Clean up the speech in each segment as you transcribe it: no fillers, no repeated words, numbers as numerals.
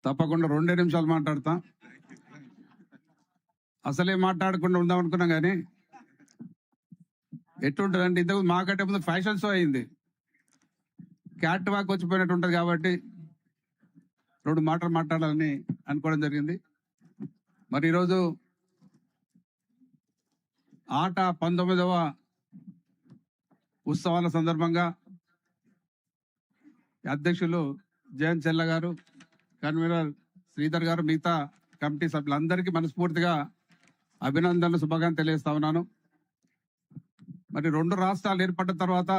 తప్పకుండా 2 నిమిషాలు మాట్లాడతా. అసలే మాట్లాడకుండా ఉందాం అనుకున్నాం కానీ ఎట్లుంటుందంటే ఇంతకు మాకంటే ముందు ఫ్యాషన్ షో అయింది, క్యాట్ వాక్ వచ్చిపోయినట్టు ఉంటుంది కాబట్టి 2 మాటలు మాట్లాడాలని అనుకోవడం జరిగింది. మరి ఈరోజు ఆట 19వ ఉత్సవాల సందర్భంగా అధ్యక్షులు జయంత్ చెల్ల గారు, కన్వీనర్ శ్రీధర్ గారు, మిగతా కమిటీ సభ్యులందరికీ మనస్ఫూర్తిగా అభినందనలు, శుభాకాంక్షలు తెలియజేస్తా ఉన్నాను. మరి 2 రాష్ట్రాలు ఏర్పడిన తర్వాత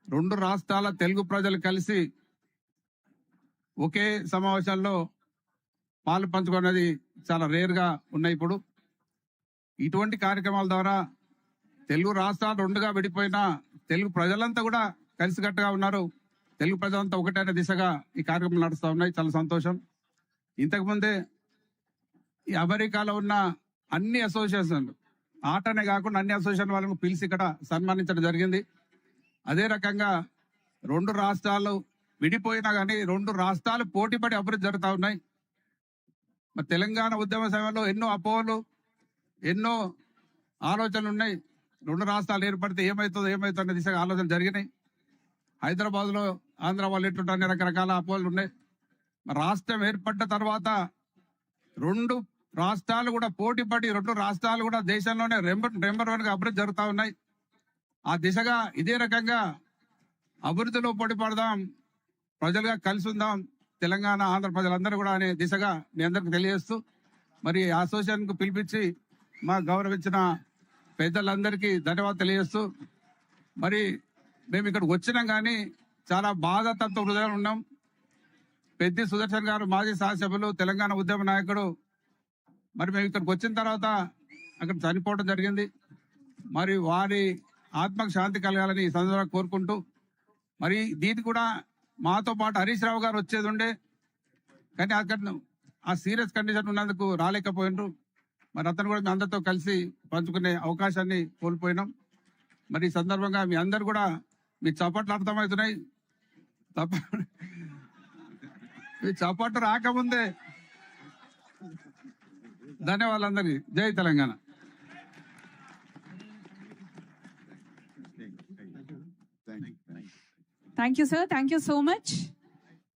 2 రాష్ట్రాల తెలుగు ప్రజలు కలిసి ఒకే సమావేశాల్లో పాలు పంచుకున్నది చాలా రేర్గా ఉన్నాయి. ఇప్పుడు ఇటువంటి కార్యక్రమాల ద్వారా తెలుగు రాష్ట్రాలు 2గా విడిపోయిన తెలుగు ప్రజలంతా కూడా కలిసికట్టుగా ఉన్నారు. తెలుగు ప్రజలంతా ఒకటైన దిశగా ఈ కార్యక్రమం నడుస్తూ ఉన్నాయి. చాలా సంతోషం. ఇంతకుముందే ఈ అమెరికాలో ఉన్న అన్ని అసోసియేషన్లు, ఆటనే కాకుండా అన్ని అసోసియేషన్ వాళ్ళకు పిలిచి ఇక్కడ సన్మానించడం జరిగింది. అదే రకంగా 2 రాష్ట్రాలు విడిపోయినా కానీ 2 రాష్ట్రాలు పోటీపడి అభివృద్ధి జరుగుతూ ఉన్నాయి. మరి తెలంగాణ ఉద్యమ సమయంలో ఎన్నో అపోహలు, ఎన్నో ఆలోచనలు ఉన్నాయి. 2 రాష్ట్రాలు ఏర్పడితే ఏమవుతుందో అనే దిశగా ఆలోచనలు జరిగినాయి. హైదరాబాద్లో ఆంధ్ర వాళ్ళు ఎట్లుంటారనే రకరకాల అపోహలు ఉన్నాయి. రాష్ట్రం ఏర్పడ్డ తర్వాత 2 రాష్ట్రాలు కూడా పోటీపడి 2 రాష్ట్రాలు కూడా దేశంలోనే నెంబర్ 1గా అభివృద్ధి జరుగుతూ ఉన్నాయి. ఆ దిశగా ఇదే రకంగా అభివృద్ధిలో పోటీ పడదాం, ప్రజలుగా కలిసి ఉందాం, తెలంగాణ ఆంధ్ర ప్రజలందరూ కూడా అనే దిశగా మీ అందరికి తెలియజేస్తూ, మరి అసోసియేషన్కు పిలిపించి మా గౌరవించిన పెద్దలందరికీ ధన్యవాదాలు తెలియజేస్తూ, మరి మేము ఇక్కడికి వచ్చినాం కానీ చాలా బాధాతత్వ హృదయాలు ఉన్నాం. పెద్ది సుదర్శన్ గారు మాజీ శాసనసభ్యులు, తెలంగాణ ఉద్యమ నాయకుడు, మరి మేము ఇక్కడికి వచ్చిన తర్వాత అక్కడ చనిపోవడం జరిగింది. మరి వారి ఆత్మకు శాంతి కలగాలని ఈ సందర్భంగా కోరుకుంటూ, మరి దీనికి కూడా మాతో పాటు హరీష్ రావు గారు వచ్చేది ఉండే కానీ అక్కడ ఆ సీరియస్ కండిషన్ ఉన్నందుకు రాలేకపోయినరు. మరి అతను కూడా మీ అందరితో కలిసి పంచుకునే అవకాశాన్ని కోల్పోయినాం. మరి ఈ సందర్భంగా మీ అందరు కూడా మీ చప్పట్లు అర్థమవుతున్నాయి. మీ చప్పట్లు రాకముందే ధన్యవాదాలందరికీ. జై Telangana. Thank you, sir. Thank you so much.